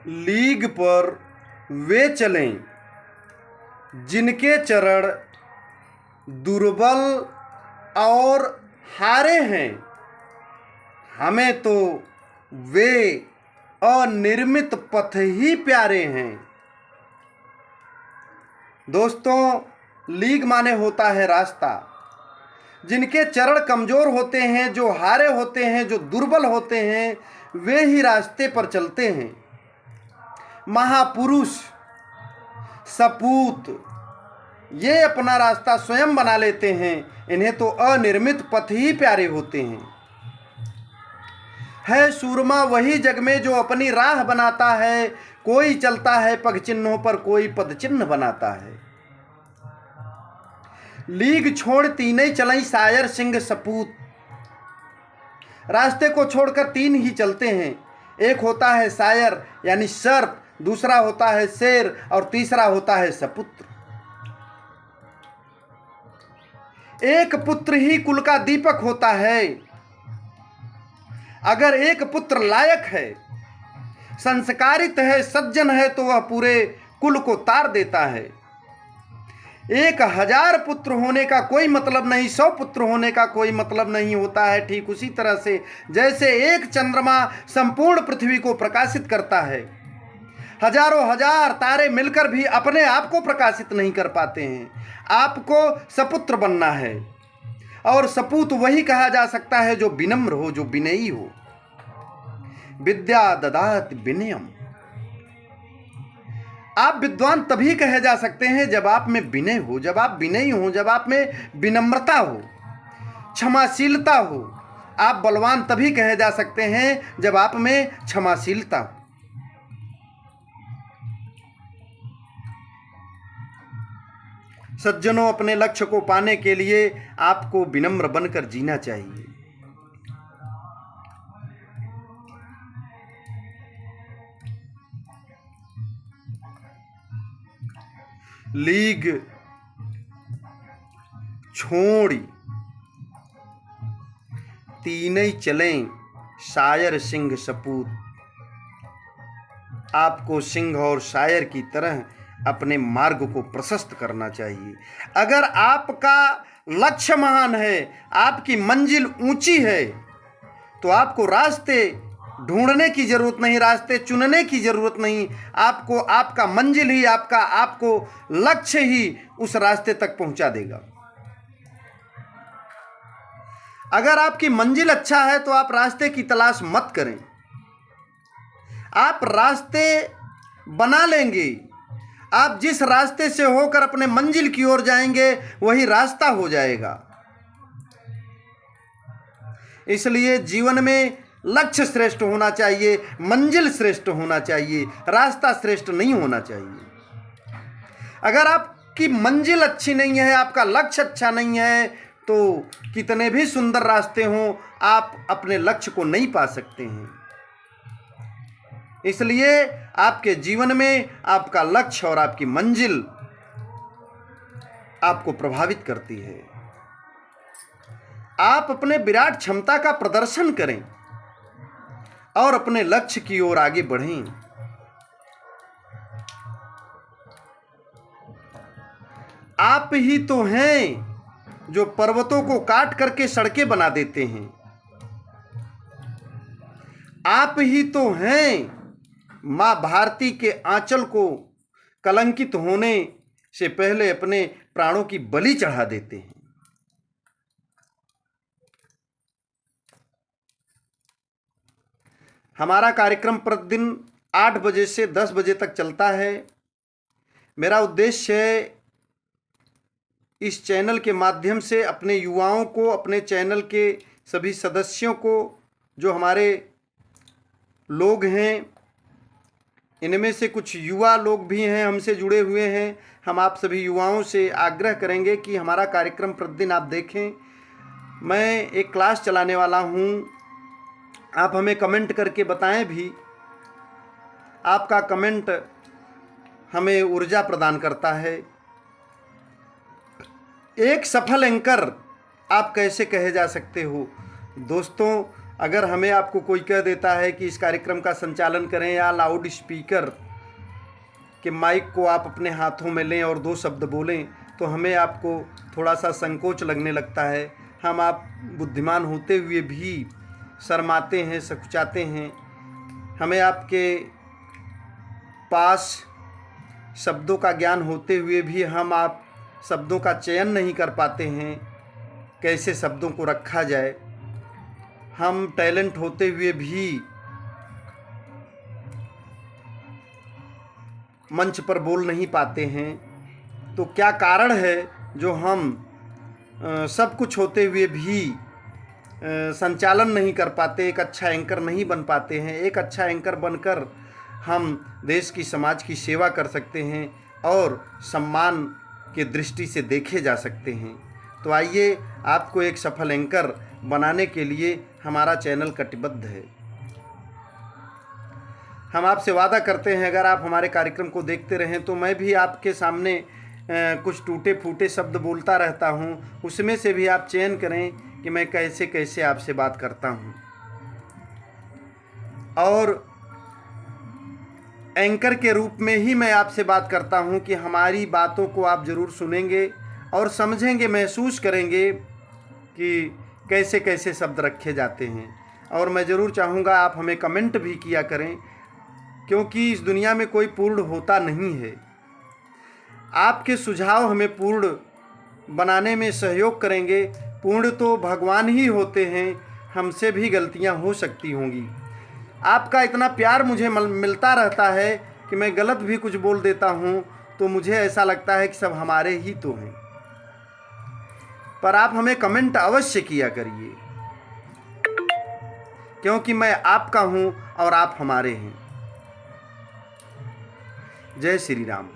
League पर वे चलें जिनके चरण दुर्बल और हारे हैं। हमें तो वे अनिर्मित पथ ही प्यारे हैं। दोस्तों, लीग माने होता है रास्ता। जिनके चरण कमज़ोर होते हैं, जो हारे होते हैं, जो दुर्बल होते हैं, वे ही रास्ते पर चलते हैं। महापुरुष सपूत ये अपना रास्ता स्वयं बना लेते हैं। इन्हें तो अनिर्मित पथ ही प्यारे होते हैं। है सूरमा वही जग में जो अपनी राह बनाता है। कोई चलता है पग चिन्हों पर, कोई पद चिन्ह बनाता है। लीग छोड़ तीनों चलई शायर सिंह सपूत। रास्ते को छोड़कर तीन ही चलते हैं। एक होता है शायर यानी सर्प, दूसरा होता है शेर और तीसरा होता है सपुत्र। एक पुत्र ही कुल का दीपक होता है। अगर एक पुत्र लायक है, संस्कारित है, सज्जन है, तो वह पूरे कुल को तार देता है। 1000 पुत्र होने का कोई मतलब नहीं, 100 पुत्र होने का कोई मतलब नहीं होता है। ठीक उसी तरह से जैसे एक चंद्रमा संपूर्ण पृथ्वी को प्रकाशित करता है, हजारों हजार तारे मिलकर भी अपने आप को प्रकाशित नहीं कर पाते हैं। आपको सपुत्र बनना है, और सपूत वही कहा जा सकता है जो विनम्र हो, जो विनयी हो। विद्या ददाति विनयम। आप विद्वान तभी कहे जा सकते हैं जब आप में विनय हो, जब आप विनयी हो, जब आप में विनम्रता हो, क्षमाशीलता हो। आप बलवान तभी कहे जा सकते हैं जब आप में क्षमाशीलता हो। सज्जनों, अपने लक्ष्य को पाने के लिए आपको विनम्र बनकर जीना चाहिए। लीग छोड़ी तीनों चलें शायर सिंह सपूत। आपको सिंह और शायर की तरह अपने मार्ग को प्रशस्त करना चाहिए। अगर आपका लक्ष्य महान है, आपकी मंजिल ऊंची है, तो आपको रास्ते ढूंढने की जरूरत नहीं, रास्ते चुनने की जरूरत नहीं। आपको आपका मंजिल ही, आपको लक्ष्य ही उस रास्ते तक पहुंचा देगा। अगर आपकी मंजिल अच्छा है तो आप रास्ते की तलाश मत करें। आप रास्ते बना लेंगे। आप जिस रास्ते से होकर अपने मंजिल की ओर जाएंगे वही रास्ता हो जाएगा। इसलिए जीवन में लक्ष्य श्रेष्ठ होना चाहिए, मंजिल श्रेष्ठ होना चाहिए, रास्ता श्रेष्ठ नहीं होना चाहिए। अगर आपकी मंजिल अच्छी नहीं है, आपका लक्ष्य अच्छा नहीं है, तो कितने भी सुंदर रास्ते हों, आप अपने लक्ष्य को नहीं पा सकते हैं। इसलिए आपके जीवन में आपका लक्ष्य और आपकी मंजिल आपको प्रभावित करती है। आप अपने विराट क्षमता का प्रदर्शन करें और अपने लक्ष्य की ओर आगे बढ़ें। आप ही तो हैं जो पर्वतों को काट करके सड़कें बना देते हैं। आप ही तो हैं मां भारती के आंचल को कलंकित होने से पहले अपने प्राणों की बलि चढ़ा देते हैं। हमारा कार्यक्रम प्रतिदिन 8 बजे से 10 बजे तक चलता है। मेरा उद्देश्य है इस चैनल के माध्यम से अपने युवाओं को, अपने चैनल के सभी सदस्यों को, जो हमारे लोग हैं, इनमें से कुछ युवा लोग भी हैं हमसे जुड़े हुए हैं, हम आप सभी युवाओं से आग्रह करेंगे कि हमारा कार्यक्रम प्रतिदिन आप देखें। मैं एक क्लास चलाने वाला हूं, आप हमें कमेंट करके बताएं भी। आपका कमेंट हमें ऊर्जा प्रदान करता है। एक सफल एंकर आप कैसे कहे जा सकते हो? दोस्तों, अगर हमें आपको कोई कह देता है कि इस कार्यक्रम का संचालन करें या लाउड स्पीकर के माइक को आप अपने हाथों में लें और 2 शब्द बोलें, तो हमें आपको थोड़ा सा संकोच लगने लगता है। हम आप बुद्धिमान होते हुए भी शर्माते हैं, सकुचाते हैं। हमें आपके पास शब्दों का ज्ञान होते हुए भी हम आप शब्दों का चयन नहीं कर पाते हैं, कैसे शब्दों को रखा जाए। हम टैलेंट होते हुए भी मंच पर बोल नहीं पाते हैं। तो क्या कारण है जो हम सब कुछ होते हुए भी संचालन नहीं कर पाते, एक अच्छा एंकर नहीं बन पाते हैं। एक अच्छा एंकर बनकर हम देश की, समाज की सेवा कर सकते हैं और सम्मान के दृष्टि से देखे जा सकते हैं। तो आइए, आपको एक सफल एंकर बनाने के लिए हमारा चैनल कटिबद्ध है। हम आपसे वादा करते हैं, अगर आप हमारे कार्यक्रम को देखते रहें तो मैं भी आपके सामने कुछ टूटे फूटे शब्द बोलता रहता हूँ, उसमें से भी आप चयन करें कि मैं कैसे कैसे आपसे बात करता हूँ। और एंकर के रूप में ही मैं आपसे बात करता हूँ कि हमारी बातों को आप ज़रूर सुनेंगे और समझेंगे, महसूस करेंगे कि कैसे कैसे शब्द रखे जाते हैं। और मैं ज़रूर चाहूँगा आप हमें कमेंट भी किया करें, क्योंकि इस दुनिया में कोई पूर्ण होता नहीं है। आपके सुझाव हमें पूर्ण बनाने में सहयोग करेंगे। पूर्ण तो भगवान ही होते हैं, हमसे भी गलतियां हो सकती होंगी। आपका इतना प्यार मुझे मिलता रहता है कि मैं गलत भी कुछ बोल देता हूं तो मुझे ऐसा लगता है कि सब हमारे ही तो हैं। पर आप हमें कमेंट अवश्य किया करिए, क्योंकि मैं आपका हूं और आप हमारे हैं। जय श्री राम।